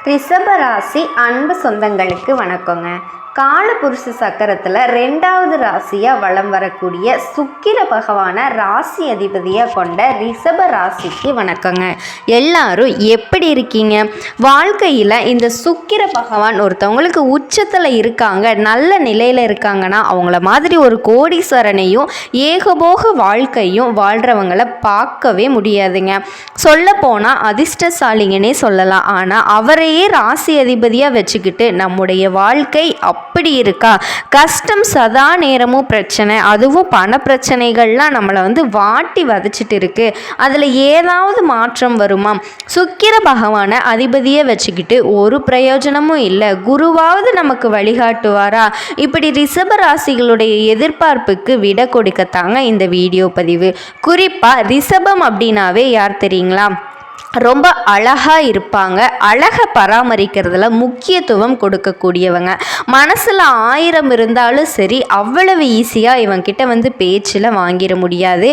ரிஷபராசி அன்பு சொந்தங்களுக்கு வணக்கங்க. காலபுருஷ சக்கரத்தில் 2வது ராசியாக வலம் வரக்கூடிய சுக்கிர பகவானை ராசி அதிபதியாக கொண்ட ரிஷப ராசிக்கு வணக்கங்க. எல்லாரும் எப்படி இருக்கீங்க? வாழ்க்கையில் இந்த சுக்கிர பகவான் ஒருத்தவங்களுக்கு உச்சத்தில் இருக்காங்க, நல்ல நிலையில் இருக்காங்கன்னா அவங்கள மாதிரி ஒரு கோடீஸ்வரனையும் ஏகபோக வாழ்க்கையும் வாழ்கிறவங்களை பார்க்கவே முடியாதுங்க. சொல்லப்போனால் அதிர்ஷ்டசாலிங்கன்னே சொல்லலாம். ஆனால் அவரையே ராசி அதிபதியாக வச்சுக்கிட்டு நம்முடைய வாழ்க்கை அப்படி இருக்கா? கஷ்டம் சதா நேரமும் பிரச்சனை, அதுவும் பண பிரச்சனைகள்லாம் நம்மளை வாட்டி வதச்சிட்டு இருக்கு. அதில் ஏதாவது மாற்றம் வருமா? சுக்கிர பகவானை அதிபதியை வச்சுக்கிட்டு ஒரு பிரயோஜனமும் இல்லை. குருவாவது நமக்கு வழிகாட்டுவாரா? இப்படி ரிஷப ராசிகளுடைய எதிர்பார்ப்புக்கு விட கொடுக்கத்தாங்க இந்த வீடியோ பதிவு. குறிப்பாக ரிஷபம் அப்படின்னாவே யார் தெரியுங்களா? ரொம்ப அழகாக இருப்பாங்க. அழகை பராமரிக்கிறதுல முக்கியத்துவம் கொடுக்கக்கூடியவங்க. மனசில் 1000 இருந்தாலும் சரி, அவ்வளவு ஈஸியாக இவங்கிட்ட பேச்சில் வாங்கிட முடியாது.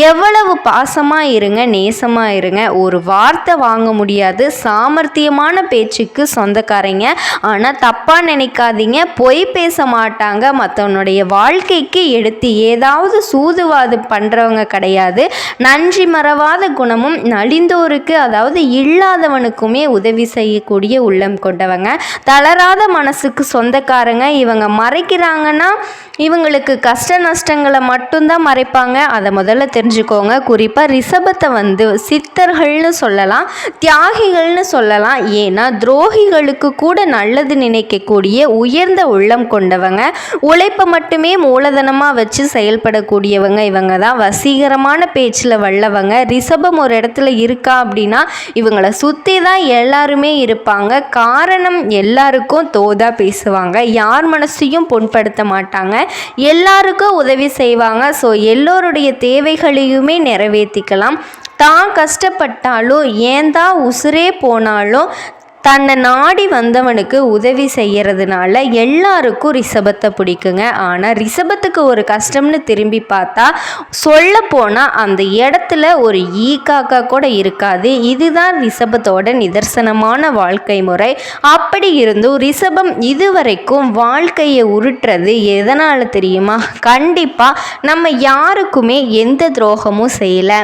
எவ்வளவு பாசமாக இருங்க, நேசமாக இருங்க, ஒரு வார்த்தை வாங்க முடியாது. சாமர்த்தியமான பேச்சுக்கு சொந்தக்காரங்க. ஆனால் தப்பாக நினைக்காதீங்க, பொய் பேச மாட்டாங்க. மற்றவனுடைய வாழ்க்கைக்கு எடுத்து ஏதாவது சூதுவாது பண்ணுறவங்க கிடையாது. நன்றி மறவாத குணமும் நலிந்தோருக்கு அதாவது இல்லாதவனுக்குமே உதவி செய்யக்கூடிய உள்ளம் கொண்டவங்க. தளராத மனசுக்கு சொந்தக்காரங்க. இவங்க மறைக்கிறாங்கன்னா இவங்களுக்கு கஷ்ட நஷ்டங்களை மட்டும்தான் மறைப்பாங்க. அதை முதல்ல தெரிஞ்சுக்கோங்க. குறிப்பாக ரிஷபத்தை சித்தர்கள்னு சொல்லலாம், தியாகிகள்னு சொல்லலாம். ஏன்னா துரோகிகளுக்கு கூட நல்லது நினைக்கக்கூடிய உயர்ந்த உள்ளம் கொண்டவங்க. உழைப்பை மட்டுமே மூலதனமாக வச்சு செயல்படக்கூடியவங்க. இவங்க தான் வசீகரமான பேச்சில் வல்லவங்க. ரிஷபம் ஒரு இடத்துல இருக்கா அப்படின்னா இவங்களை சுற்றி தான் எல்லாருமே இருப்பாங்க. காரணம் எல்லாருக்கும் தோதா பேசுவாங்க, யார் மனசையும் புண்படுத்த மாட்டாங்க, எல்லாருக்கும் உதவி செய்வாங்க. ஸோ எல்லோருடைய தேவைகளையுமே நிறைவேற்றிக்கலாம். தான் கஷ்டப்பட்டாலும் ஏன் தான் உசுரே போனாலும் தன்னை நாடி வந்தவனுக்கு உதவி செய்கிறதுனால எல்லாருக்கும் ரிஷபத்தை பிடிக்குங்க. ஆனால் ரிஷபத்துக்கு ஒரு கஷ்டம்னு திரும்பி பார்த்தா சொல்லப்போனால் அந்த இடத்துல ஒரு ஈக்காக்கா கூட இருக்காது. இதுதான் ரிஷபத்தோட நிதர்சனமான வாழ்க்கை முறை. அப்படி இருந்தும் ரிஷபம் இதுவரைக்கும் வாழ்க்கையை உருட்டுறது எதனால் தெரியுமா? கண்டிப்பாக நம்ம யாருக்குமே எந்த துரோகமும் செய்யலை.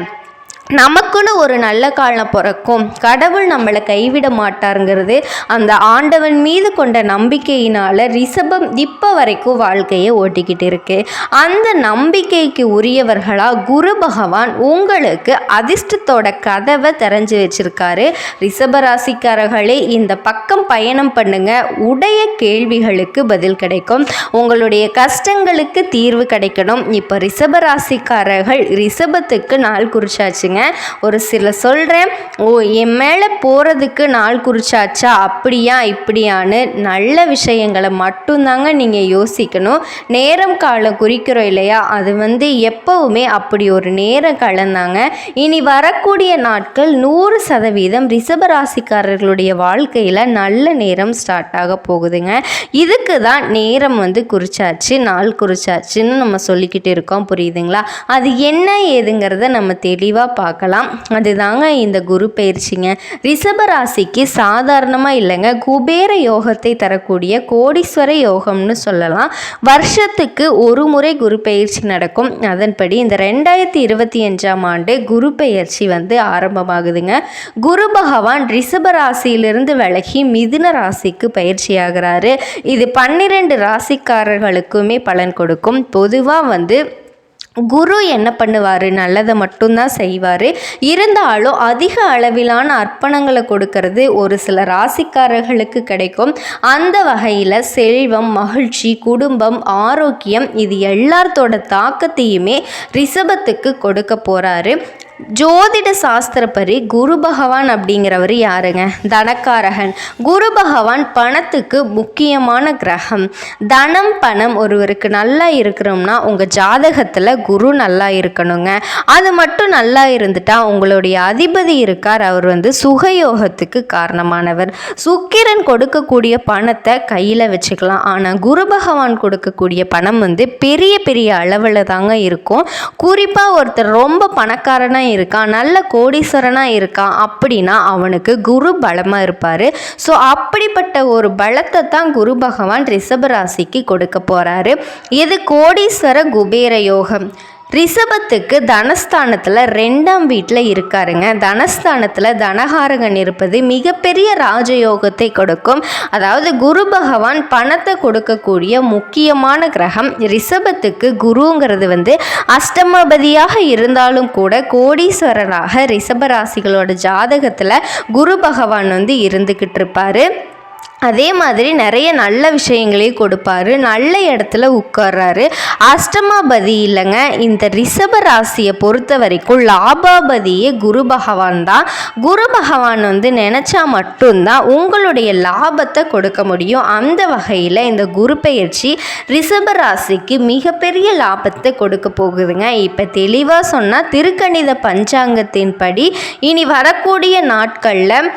நமக்குன்னு ஒரு நல்ல காலம் பிறக்கும், கடவுள் நம்மளை கைவிட மாட்டாருங்கிறது அந்த ஆண்டவன் மீது கொண்ட நம்பிக்கையினால் ரிஷபம் இப்போ வரைக்கும் வாழ்க்கையை ஓட்டிக்கிட்டு இருக்கு. அந்த நம்பிக்கைக்கு உரியவர்களாக குரு பகவான் உங்களுக்கு அதிர்ஷ்டத்தோட கதவை திறஞ்சு வச்சிருக்காரு. ரிஷபராசிக்காரர்களே, இந்த பக்கம் பயணம் பண்ணுங்க. உடைய கேள்விகளுக்கு பதில் கிடைக்கும். உங்களுடைய கஷ்டங்களுக்கு தீர்வு கிடைக்கணும். இப்போ ரிஷபராசிக்காரர்கள் ரிஷபத்துக்கு நாள் குறிச்சாச்சுங்க. ஒரு சில சொல்கிறேன், என் மேலே போகிறதுக்கு நாள் குறிச்சாச்சா, அப்படியா இப்படியான்னு நல்ல விஷயங்களை மட்டும்தாங்க நீங்கள் யோசிக்கணும். நேரம் காலம் குறிக்கிறோம் இல்லையா, அது எப்போவுமே அப்படி ஒரு நேர காலந்தாங்க. இனி வரக்கூடிய நாட்கள் 100% ரிஷபராசிக்காரர்களுடைய வாழ்க்கையில் நல்ல நேரம் ஸ்டார்ட் ஆக போகுதுங்க. இதுக்கு தான் நேரம் குறிச்சாச்சு, நாள் குறிச்சாச்சுன்னு நம்ம சொல்லிக்கிட்டு இருக்கோம். புரியுதுங்களா? அது என்ன ஏதுங்கிறத நம்ம தெளிவாக பார்க்கலாம். அதுதாங்க இந்த குரு பயிற்சிங்க. ரிஷபராசிக்கு சாதாரணமாக இல்லைங்க, குபேர யோகத்தை தரக்கூடிய கோடீஸ்வர யோகம்னு சொல்லலாம். வருஷத்துக்கு ஒரு முறை குரு பயிற்சி நடக்கும். அதன்படி இந்த 2025ஆம் ஆண்டு குரு பயிற்சி ஆரம்பமாகுதுங்க. குரு பகவான் ரிஷபராசியிலிருந்து விலகி மிதுன ராசிக்கு பயிற்சி ஆகிறாரு. இது 12 ராசிக்காரர்களுக்குமே பலன் கொடுக்கும். பொதுவாக குரு என்ன பண்ணுவார்? நல்லதை மட்டும்தான் செய்வார். இருந்தாலும் அதிக அளவிலான அர்ப்பணங்களை கொடுக்கறது ஒரு சில ராசிக்காரர்களுக்கு கிடைக்கும். அந்த வகையில் செல்வம், மகிழ்ச்சி, குடும்பம், ஆரோக்கியம் இது எல்லாத்தோட தாக்கத்தையுமே ரிஷபத்துக்கு கொடுக்க போகிறாரு. ஜோதிட சாஸ்திரப்படி குரு பகவான் அப்படிங்கிறவர் யாருங்க? தனக்காரகன். குரு பகவான் பணத்துக்கு முக்கியமான கிரகம். தனம் பணம் ஒருவருக்கு நல்லா இருக்கணும்னா உங்கள் ஜாதகத்தில் குரு நல்லா இருக்கணுங்க. அது மட்டும் நல்லா இருந்துட்டா உங்களுடைய அதிபதி இருக்கார், அவர் சுகயோகத்துக்கு காரணமானவர். சுக்கிரன் கொடுக்கக்கூடிய பணத்தை கையில் வச்சுக்கலாம். ஆனால் குரு பகவான் கொடுக்கக்கூடிய பணம் பெரிய பெரிய அளவில் தாங்க இருக்கும். குறிப்பாக ஒருத்தர் ரொம்ப பணக்காரனாக செல்வந்தனாக இருக்கான், நல்ல கோடீஸ்வரனாக இருக்கான் அப்படின்னா அவனுக்கு குரு பலமாக இருப்பார். ஸோ அப்படிப்பட்ட ஒரு பலத்தை தான் குரு பகவான் ரிஷபராசிக்கு கொடுக்க போகிறாரு. இது கோடீஸ்வர குபேர யோகம். ரிஷபத்துக்கு தனஸ்தானத்தில் 2ஆம் வீட்டில் இருக்காருங்க. தனஸ்தானத்தில் தனகாரகன் இருப்பது மிகப்பெரிய ராஜயோகத்தை கொடுக்கும். அதாவது குரு பகவான் பணத்தை கொடுக்கக்கூடிய முக்கியமான கிரகம். ரிஷபத்துக்கு குருங்கிறது அஷ்டமபதியாக இருந்தாலும் கூட கோடீஸ்வரராக ரிஷபராசிகளோட ஜாதகத்தில் குரு பகவான் இருந்துக்கிட்டு இருப்பார். அதே மாதிரி நிறைய நல்ல விஷயங்களையும் கொடுப்பாரு, நல்ல இடத்துல உட்கார்றாரு. அஷ்டமாபதி இல்லைங்க, இந்த ரிஷப ராசியை பொறுத்த வரைக்கும் லாபாபதியே குரு பகவான் தான். குரு பகவான் நினச்சா மட்டும்தான் உங்களுடைய லாபத்தை கொடுக்க முடியும். அந்த வகையில் இந்த குரு பெயர்ச்சி ரிஷப ராசிக்கு மிகப்பெரிய லாபத்தை கொடுக்க போகுதுங்க. இப்போ தெளிவாக சொன்னால் திருக்கணித பஞ்சாங்கத்தின்படி இனி வரக்கூடிய நாட்களில்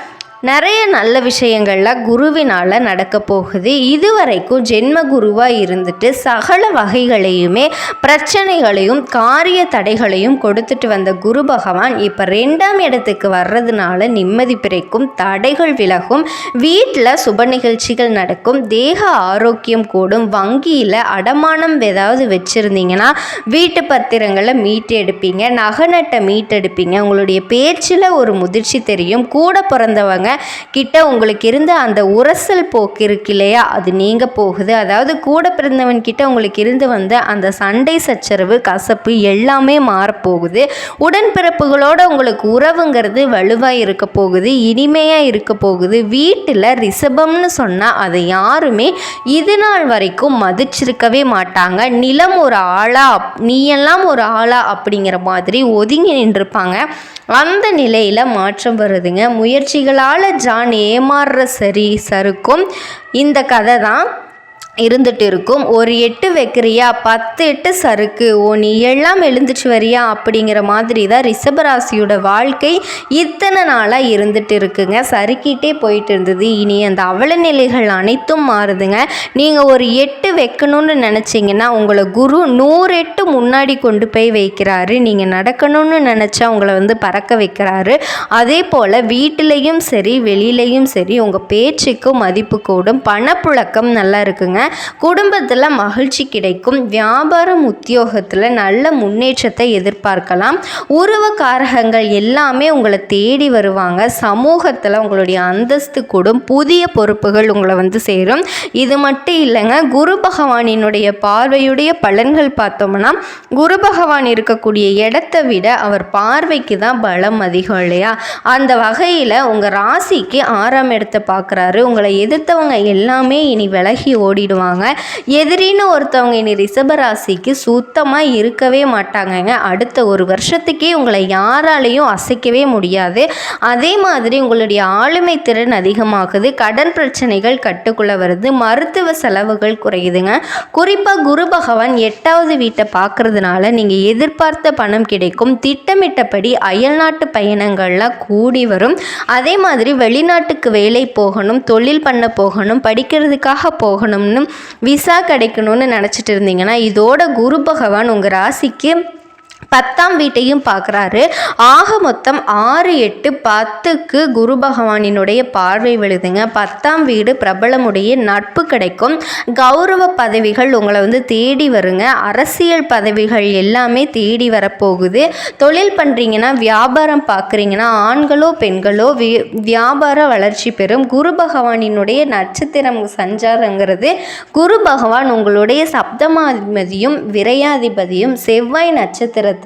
நிறைய நல்ல விஷயங்கள்லாம் குருவினால் நடக்க போகுது. இதுவரைக்கும் ஜென்ம குருவாக இருந்துட்டு சகல வகைகளையுமே பிரச்சனைகளையும் காரிய தடைகளையும் கொடுத்துட்டு வந்த குரு பகவான் இப்போ 2ஆம் இடத்துக்கு வர்றதுனால நிம்மதி பிறக்கும், தடைகள் விலகும், வீட்டில் சுப நிகழ்ச்சிகள் நடக்கும், தேக ஆரோக்கியம் கூடும். வங்கியில் அடமானம் ஏதாவது வச்சுருந்தீங்கன்னா வீட்டு பத்திரங்களை மீட்டு எடுப்பீங்க, நகநட்டை மீட்டெடுப்பீங்க. உங்களுடைய பேச்சில் ஒரு முதிர்ச்சி தெரியும். கூட பிறந்தவங்க கிட்ட உங்களுக்கு இருந்த அந்த உரசல் போக்கு இருக்கு இல்லையா, அது நீங்க போகுது. அதாவது கூட பிறந்தவன் கிட்ட உங்களுக்கு இருந்து வந்த அந்த சண்டை சச்சரவு கசப்பு எல்லாமே மாறப்போகுது. உடன்பிறப்புகளோட உங்களுக்கு உறவுங்கிறது வலுவாக இருக்க போகுது, இனிமையாக இருக்க போகுது. வீட்டில் ரிஷபம்னு சொன்னால் அதை யாருமே இது நாள் வரைக்கும் மதிச்சிருக்கவே மாட்டாங்க. நிலம் ஒரு ஆளா, நீயெல்லாம் ஒரு ஆளா அப்படிங்கிற மாதிரி ஒதுங்கி நின்றுப்பாங்க. அந்த நிலையில் மாற்றம் வருதுங்க. முயற்சிகளால் ஜான் ஏமாறுற சறுக்கும் இந்த கதை தான் இருந்துட்டு இருக்கும். ஒரு 8 வைக்கிறியா 10 8 சறுக்கு, நீ எல்லாம் எழுந்துச்சு வரியா அப்படிங்கிற மாதிரி தான் ரிஷபராசியோட வாழ்க்கை இத்தனை நாளாக இருந்துட்டு இருக்குங்க. சறுக்கிட்டே போயிட்டு இருந்தது. இனி அந்த அவல நிலைகள் அனைத்தும் மாறுதுங்க. நீங்கள் ஒரு 8 வைக்கணும்னு நினச்சிங்கன்னா உங்களை குரு 100 8 முன்னாடி கொண்டு போய் வைக்கிறாரு. நீங்கள் நடக்கணும்னு நினச்சா உங்களை பறக்க வைக்கிறாரு. அதே போல் வீட்டிலையும் சரி வெளியிலையும் சரி உங்கள் பேச்சுக்கு மதிப்பு கூடும். பணப்புழக்கம் நல்லா இருக்குங்க. குடும்பத்தில் மகிழ்ச்சி கிடைக்கும். வியாபாரம் உத்தியோகத்தில் நல்ல முன்னேற்றத்தை எதிர்பார்க்கலாம். உறவுக்காரகங்கள் எல்லாமே உங்களை தேடி வருவாங்க. சமூகத்தில் உங்களுடைய அந்தஸ்து கூடும். புதிய பொறுப்புகள் உங்களை சேரும். இது மட்டும் இல்லைங்க, குரு பகவானினுடைய பார்வையுடைய பலன்கள் பார்த்தோம்னா குரு பகவான் இருக்கக்கூடிய இடத்தை விட அவர் பார்வைக்கு தான் பலம் அதிகம் இல்லையா. அந்த வகையில் உங்கள் ராசிக்கு 6ஆம் இடத்தை பார்க்குறாரு. உங்களை எதிர்த்தவங்க எல்லாமே இனி விலகி ஓடிடுவாங்க. எதிரின்னு ஒருத்தவங்க இனி ரிஷபராசிக்கு சுத்தமாக இருக்கவே மாட்டாங்கங்க. அடுத்த ஒரு வருஷத்துக்கே உங்களை யாராலையும் அசைக்கவே முடியாது. அதே மாதிரி உங்களுடைய ஆளுமை திறன் அதிகமாகுது. கடன் பிரச்சனைகள் கட்டுக்குள்ள வருது. மருத்துவ செலவுகள் குறையுதுங்க. குறிப்பாக குரு பகவான் 8ஆவது வீட்டை பார்க்கறதுனால நீங்கள் எதிர்பார்த்த பணம் கிடைக்கும். திட்டமிட்டபடி அயல்நாட்டு பயணங்கள்லாம் கூடி வரும். அதே மாதிரி வெளிநாட்டுக்கு வேலை போகணும், தொழில் பண்ண போகணும், படிக்கிறதுக்காக போகணும்னு விசா கிடைக்கணும்னு நினச்சிட்டு இருந்தீங்கன்னா இதோட குரு பகவான் உங்கள் ராசிக்கு 10ஆம் வீட்டையும் பார்க்குறாரு. ஆக மொத்தம் 6 8 10க்கு குரு பகவானினுடைய பார்வை விழுதுங்க. 10ஆம் வீடு பிரபலமுடைய நட்பு கிடைக்கும். கௌரவ பதவிகள் உங்களை தேடி வருங்க. அரசியல் பதவிகள் எல்லாமே தேடி வரப்போகுது. தொழில் பண்ணுறீங்கன்னா வியாபாரம் பார்க்குறீங்கன்னா ஆண்களோ பெண்களோ வியாபார வளர்ச்சி பெறும். குரு பகவானினுடைய நட்சத்திரம் சஞ்சாரங்கிறது குரு பகவான் உங்களுடைய சப்தமாதிபதியும் விரையாதிபதியும் செவ்வாய் நட்சத்திரத்தில்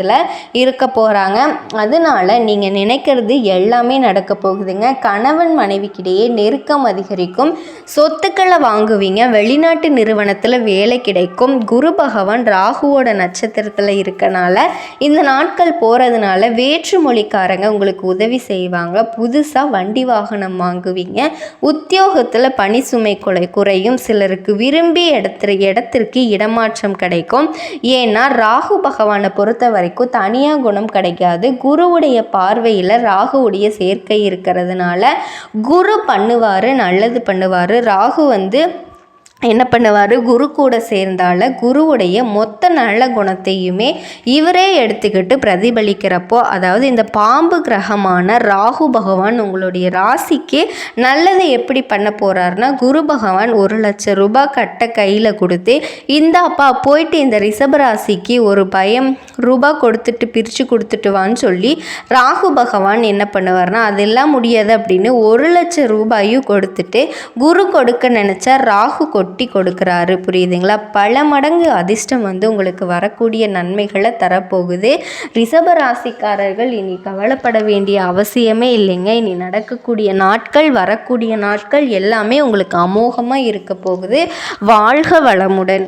இருக்க போகிறாங்க. அதனால நீங்கள் நினைக்கிறது எல்லாமே நடக்க போகுதுங்க. கணவன் மனைவிக்கிடையே நெருக்கம் அதிகரிக்கும். சொத்துக்களை வாங்குவீங்க. வெளிநாட்டு நிறுவனத்தில் வேலை கிடைக்கும். குரு பகவான் ராகுவோட நட்சத்திரத்தில் இருக்கனால இந்த நாட்கள் போகிறதுனால வேற்று மொழிக்காரங்க உங்களுக்கு உதவி செய்வாங்க. புதுசாக வண்டி வாகனம் வாங்குவீங்க. உத்தியோகத்தில் பணி சுமை குறையும். சிலருக்கு விரும்பிய இடத்திற்கு இடமாற்றம் கிடைக்கும். ஏன்னா ராகு பகவானை பொறுத்த வரைக்கும் தனியாக குணம் கிடைக்காது. குருவுடைய பார்வையில் ராகுவுடைய சேர்க்கை இருக்கிறதுனால குரு பண்ணுவார், நல்லது பண்ணுவார். ராகு என்ன பண்ணுவார், குரு கூட சேர்ந்தால குருவுடைய மொத்த நல்ல குணத்தையுமே இவரே எடுத்துக்கிட்டு பிரதிபலிக்கிறப்போ, அதாவது இந்த பாம்பு கிரகமான ராகு பகவான் உங்களுடைய ராசிக்கு நல்லது எப்படி பண்ண போகிறாருன்னா, குரு பகவான் 1,00,000 ரூபாய் கட்ட கையில் கொடுத்து, இந்தாப்பா போயிட்டு இந்த ரிஷப ராசிக்கு ஒரு பயம் ரூபாய் கொடுத்துட்டு பிரித்து கொடுத்துட்டு வான்னு சொல்லி ராகு பகவான் என்ன பண்ணுவார்னா, அதெல்லாம் முடியாது அப்படின்னு 1,00,000 ரூபாயும் கொடுத்துட்டு குரு கொடுக்க நினச்சா ராகு கொட்டி கொடுக்குறாரு. புரியுதுங்களா? பல மடங்கு அதிர்ஷ்டம் உங்களுக்கு வரக்கூடிய நன்மைகளை தரப்போகுது. ரிஷப ராசிக்காரர்கள் இனி கவலைப்பட வேண்டிய அவசியமே இல்லைங்க. இனி நடக்கக்கூடிய நாட்கள், வரக்கூடிய நாட்கள் எல்லாமே உங்களுக்கு அமோகமாக இருக்க போகுது. வாழ்க வளமுடன்.